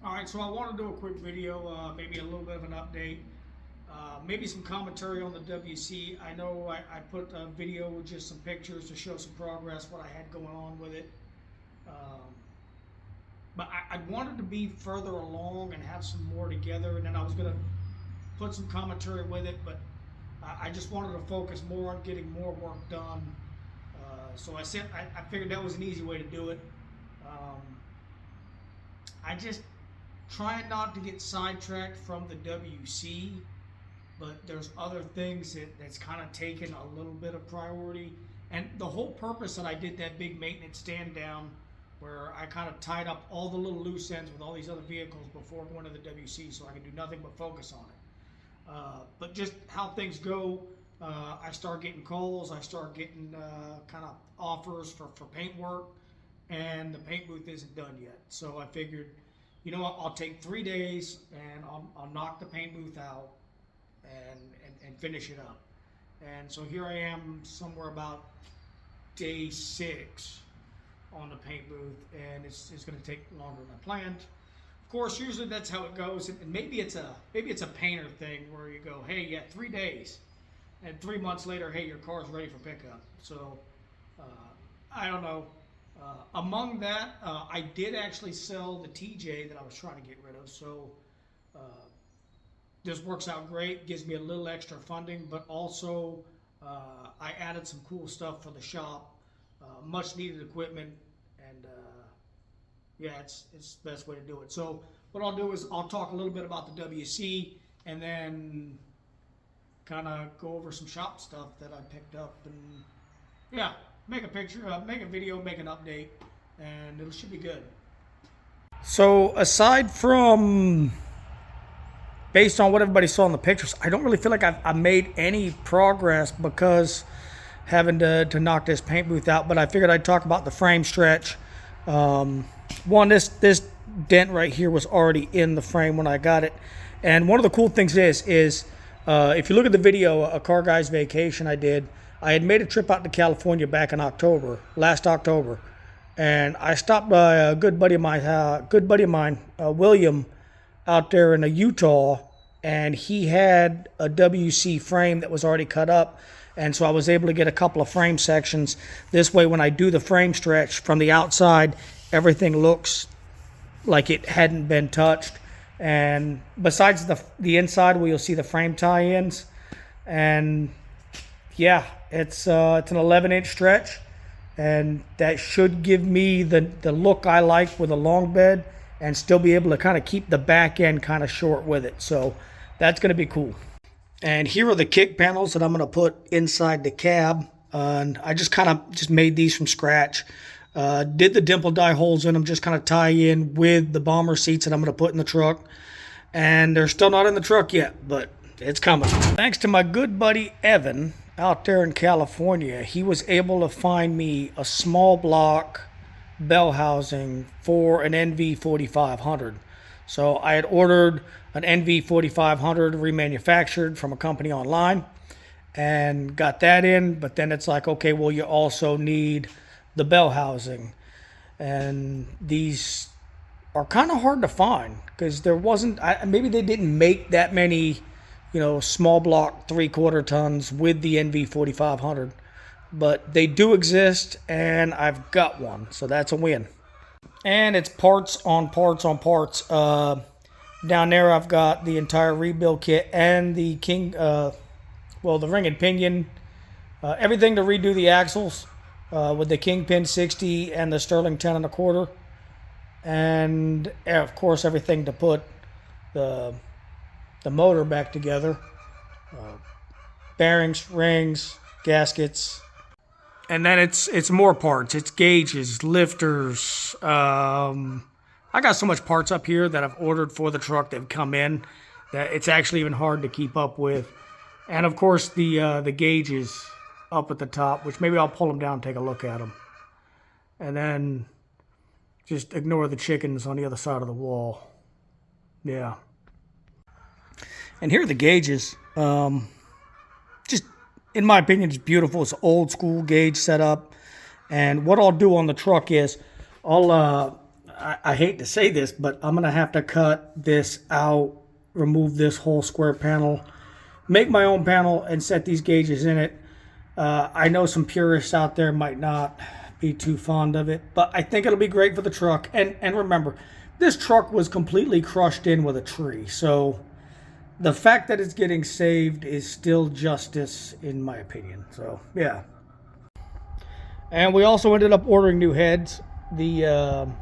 Alright, so I want to do a quick video, maybe a little bit of an update, maybe some commentary on the WC. I know I put a video with just some pictures to show some progress, what I had going on with it. But I wanted to be further along and have some more together, and then I was going to put some commentary with it, but I just wanted to focus more on getting more work done. So I figured that was an easy way to do it. I just trying not to get sidetracked from the WC, but there's other things that's kind of taken a little bit of priority. And the whole purpose that I did that big maintenance stand down, where I kind of tied up all the little loose ends with all these other vehicles before going to the WC, so I could do nothing but focus on it. But just how things go, I start getting calls, I start getting kind of offers for paint work, and the paint booth isn't done yet. So I figured, you know what, I'll take 3 days and I'll knock the paint booth out and finish it up. And so here I am somewhere about day 6 on the paint booth, and it's going to take longer than I planned. Of course, usually that's how it goes, and maybe it's a painter thing where you go, hey, yeah, 3 days, and 3 months later, hey, your car's ready for pickup. So I don't know. Among that, I did actually sell the TJ that I was trying to get rid of, so this works out great, gives me a little extra funding, but also I added some cool stuff for the shop, much needed equipment, and yeah, it's the best way to do it. So what I'll do is I'll talk a little bit about the WC, and then kind of go over some shop stuff that I picked up, and yeah, make a picture, make a video, make an update, and it should be good. So aside from, based on what everybody saw in the pictures, I don't really feel like I've made any progress because having to knock this paint booth out, but I figured I'd talk about the frame stretch. One, this dent right here was already in the frame when I got it, and one of the cool things is if you look at the video, A Car Guy's Vacation I had made a trip out to California back in last October, and I stopped by a good buddy of mine, William, out there in Utah, and he had a WC frame that was already cut up, and so I was able to get a couple of frame sections. This way, when I do the frame stretch from the outside, everything looks like it hadn't been touched. And besides the inside where you'll see the frame tie-ins, and yeah, it's an 11-inch stretch, and that should give me the look I like with a long bed, and still be able to kind of keep the back end kind of short with it. So that's going to be cool. And here are the kick panels that I'm going to put inside the cab. And I just made these from scratch. Did the dimple die holes in them, just kind of tie in with the bomber seats that I'm going to put in the truck. And they're still not in the truck yet, but it's coming. Thanks to my good buddy Evan out there in California, he was able to find me a small block bell housing for an NV4500. So I had ordered an NV4500 remanufactured from a company online and got that in, but then it's like, okay, well, you also need the bell housing, and these are kind of hard to find because there wasn't, maybe they didn't make that many, small block 3/4 tons with the NV4500, but they do exist, and I've got one, so that's a win. And it's parts on parts on parts. Down there I've got the entire rebuild kit and the the ring and pinion, everything to redo the axles with the Kingpin 60 and the Sterling 10 1/4, and of course everything to put the motor back together, bearings, rings, gaskets. And then it's more parts. It's gauges, lifters. I got so much parts up here that I've ordered for the truck that have come in that it's actually even hard to keep up with. And of course the gauges up at the top, which maybe I'll pull them down and take a look at them. And then just ignore the chickens on the other side of the wall. Yeah. And here are the gauges. Just, in my opinion, it's beautiful. It's an old school gauge setup. And what I'll do on the truck is I'll I hate to say this, but I'm going to have to cut this out, remove this whole square panel, make my own panel, and set these gauges in it. I know some purists out there might not be too fond of it, but I think it'll be great for the truck. And remember, this truck was completely crushed in with a tree, so the fact that it's getting saved is still justice, in my opinion. So, yeah. And we also ended up ordering new heads. The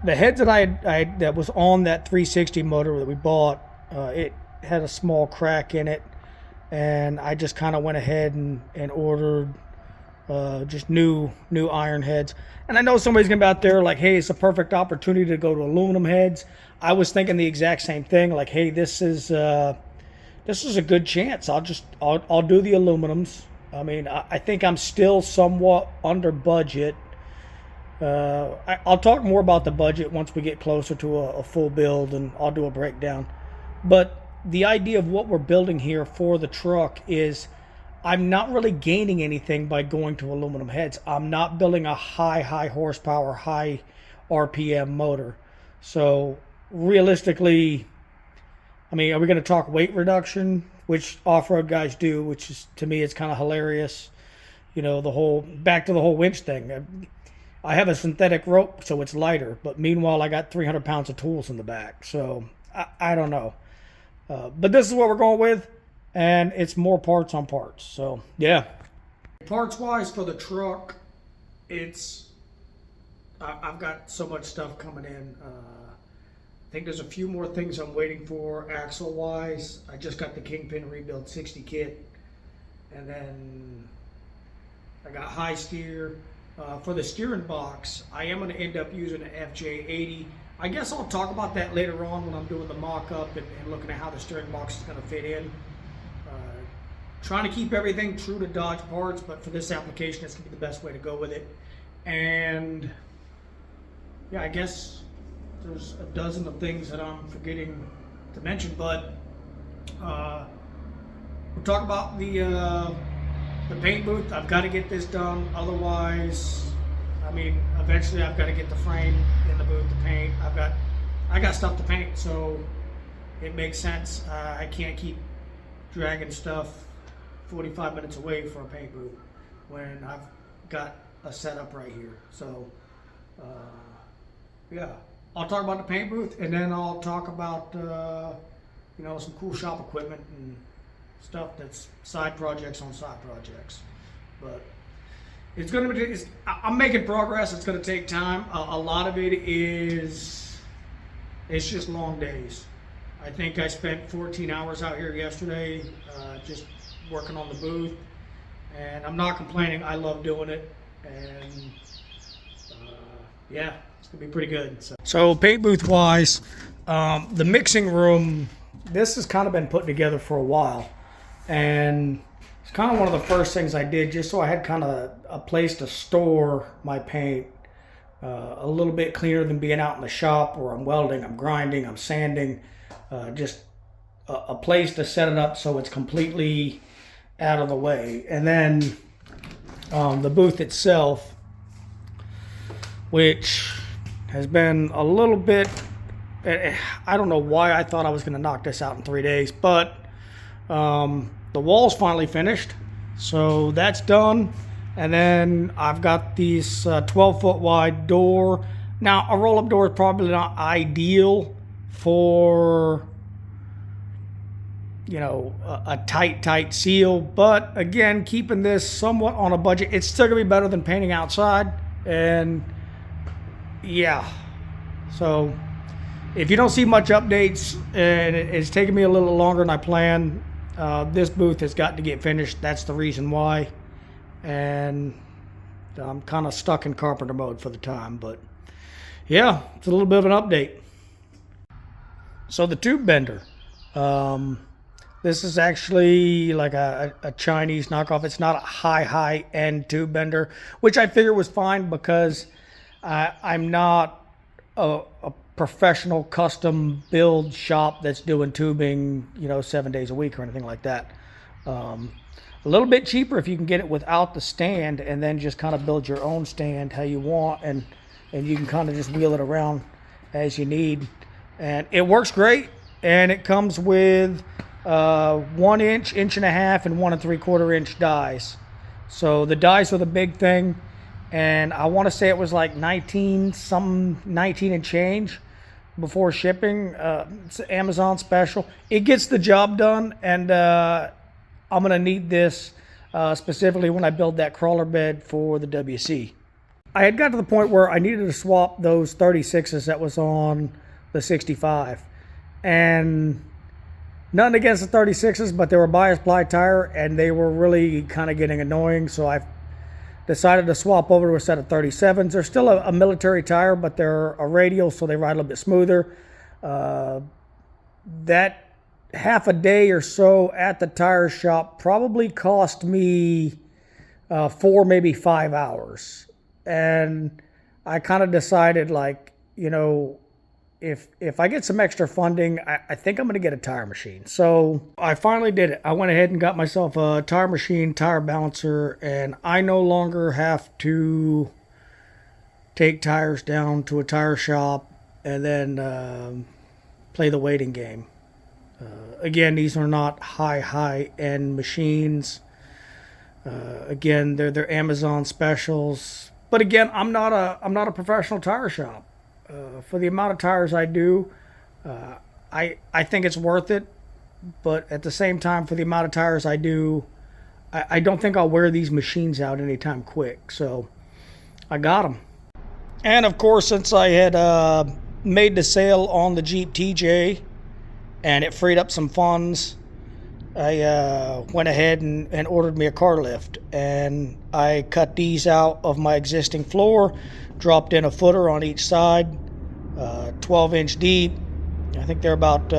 heads that I that was on that 360 motor that we bought, it had a small crack in it, and I just kind of went ahead and ordered just new iron heads. And I know somebody's gonna be out there like, hey, it's a perfect opportunity to go to aluminum heads. I was thinking the exact same thing, like, hey, this is a good chance. I'll do the aluminums. I mean, I think I'm still somewhat under budget. I'll talk more about the budget once we get closer to a full build, and I'll do a breakdown. But the idea of what we're building here for the truck is I'm not really gaining anything by going to aluminum heads. I'm not building a high horsepower, high RPM motor. So realistically, I mean, are we going to talk weight reduction, which off-road guys do, which is, to me, it's kind of hilarious. You know, back to the whole winch thing. I have a synthetic rope, so it's lighter, but meanwhile, I got 300 pounds of tools in the back. So I don't know. But this is what we're going with, and it's more parts on parts. So, yeah. Parts-wise for the truck, I've got so much stuff coming in. I think there's a few more things I'm waiting for axle-wise. I just got the Kingpin Rebuild 60 kit, and then I got high steer. For the steering box, I am going to end up using an FJ80. I guess I'll talk about that later on when I'm doing the mock-up and looking at how the steering box is going to fit in. Trying to keep everything true to Dodge parts, but for this application, that's going to be the best way to go with it. And yeah, I guess there's a dozen of things that I'm forgetting to mention, but we'll talk about the paint booth. I've got to get this done, otherwise, I mean, eventually I've got to get the frame in the booth to paint. I got stuff to paint, so it makes sense. I can't keep dragging stuff 45 minutes away for a paint booth when I've got a setup right here. So yeah, I'll talk about the paint booth, and then I'll talk about some cool shop equipment and stuff that's side projects on side projects. But it's going to be, I'm making progress. It's going to take time. A lot of it is, it's just long days. I think I spent 14 hours out here yesterday just working on the booth, and I'm not complaining. I love doing it, and yeah, it's going to be pretty good. So paint booth wise, the mixing room, this has kind of been put together for a while. And it's kind of one of the first things I did, just so I had kind of a place to store my paint, a little bit cleaner than being out in the shop where I'm welding, I'm grinding, I'm sanding, just a place to set it up so it's completely out of the way. And then the booth itself, which has been a little bit, I don't know why I thought I was going to knock this out in 3 days, but the wall's finally finished, so that's done. And then I've got these 12-foot wide door. Now, a roll-up door is probably not ideal for, a tight seal. But again, keeping this somewhat on a budget, it's still gonna be better than painting outside. And yeah, so if you don't see much updates, and it's taking me a little longer than I planned, this booth has got to get finished. That's the reason why. And I'm kind of stuck in carpenter mode for the time. But yeah, it's a little bit of an update. So the tube bender. This is actually like a Chinese knockoff. It's not a high-end tube bender, which I figure was fine because I'm not a professional custom build shop that's doing tubing, 7 days a week or anything like that. A little bit cheaper if you can get it without the stand, and then just kind of build your own stand how you want. And and you can kind of just wheel it around as you need. And it works great, and it comes with 1 inch, 1.5 inch, and 1 3/4 inch dies. So the dies are the big thing, and I want to say it was like 19 and change before shipping. It's an Amazon special. It gets the job done, and I'm gonna need this specifically when I build that crawler bed for the WC. I had got to the point where I needed to swap those 36s that was on the 65, and nothing against the 36s, but they were bias ply tire and they were really kind of getting annoying, so I decided to swap over to a set of 37s. They're still a military tire, but they're a radial, so they ride a little bit smoother. That half a day or so at the tire shop probably cost me 4, maybe 5 hours. And I kind of decided, like, you know, if I get some extra funding, I think I'm going to get a tire machine. So I finally did it. I went ahead and got myself a tire machine, tire balancer, and I no longer have to take tires down to a tire shop and then play the waiting game. Again, these are not high-end machines. Again, they're Amazon specials. But again, I'm not a professional tire shop. For the amount of tires I do, I think it's worth it. But at the same time, for the amount of tires I do, I don't think I'll wear these machines out anytime quick. So I got them. And of course, since I had made the sale on the Jeep TJ and it freed up some funds, I went ahead and ordered me a car lift. And I cut these out of my existing floor, dropped in a footer on each side, 12-inch deep. I think they're about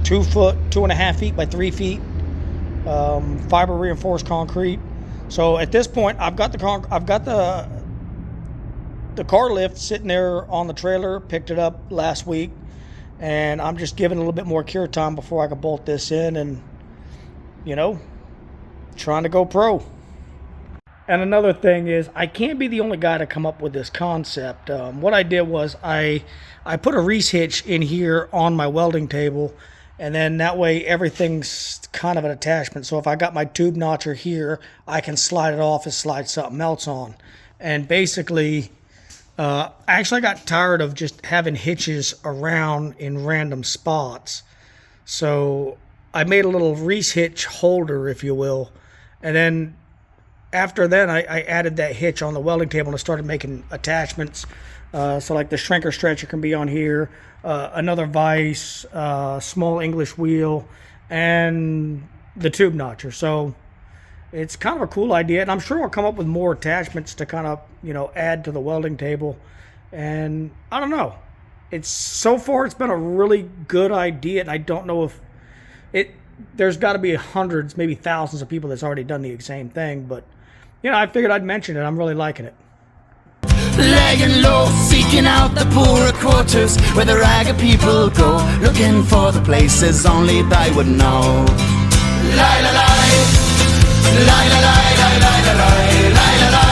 2 foot, 2.5 feet by 3 feet, fiber reinforced concrete. So at this point, I've got the car lift sitting there on the trailer. Picked it up last week, and I'm just giving a little bit more cure time before I can bolt this in, and you know, trying to go pro. And another thing is, I can't be the only guy to come up with this concept. What I did was I put a Reese hitch in here on my welding table, and then that way everything's kind of an attachment. So if I got my tube notcher here, I can slide it off and slide something else on. And basically, actually I got tired of just having hitches around in random spots. So I made a little Reese hitch holder, if you will, and then after then, I added that hitch on the welding table and I started making attachments. So like the shrinker stretcher can be on here, another vise, small English wheel, and the tube notcher. So it's kind of a cool idea, and I'm sure I'll come up with more attachments to kind of, you know, add to the welding table. And I don't know. So far it's been a really good idea, and I don't know if there's got to be hundreds, maybe thousands of people that's already done the same thing, but you know, I figured I'd mention it. I'm really liking it. Laying low, seeking out the poorer quarters, where the ragged people go, looking for the places only they would know. Lie, lie, lie, lie, lie, lie, lie, lie, lie, lie, lie, lie.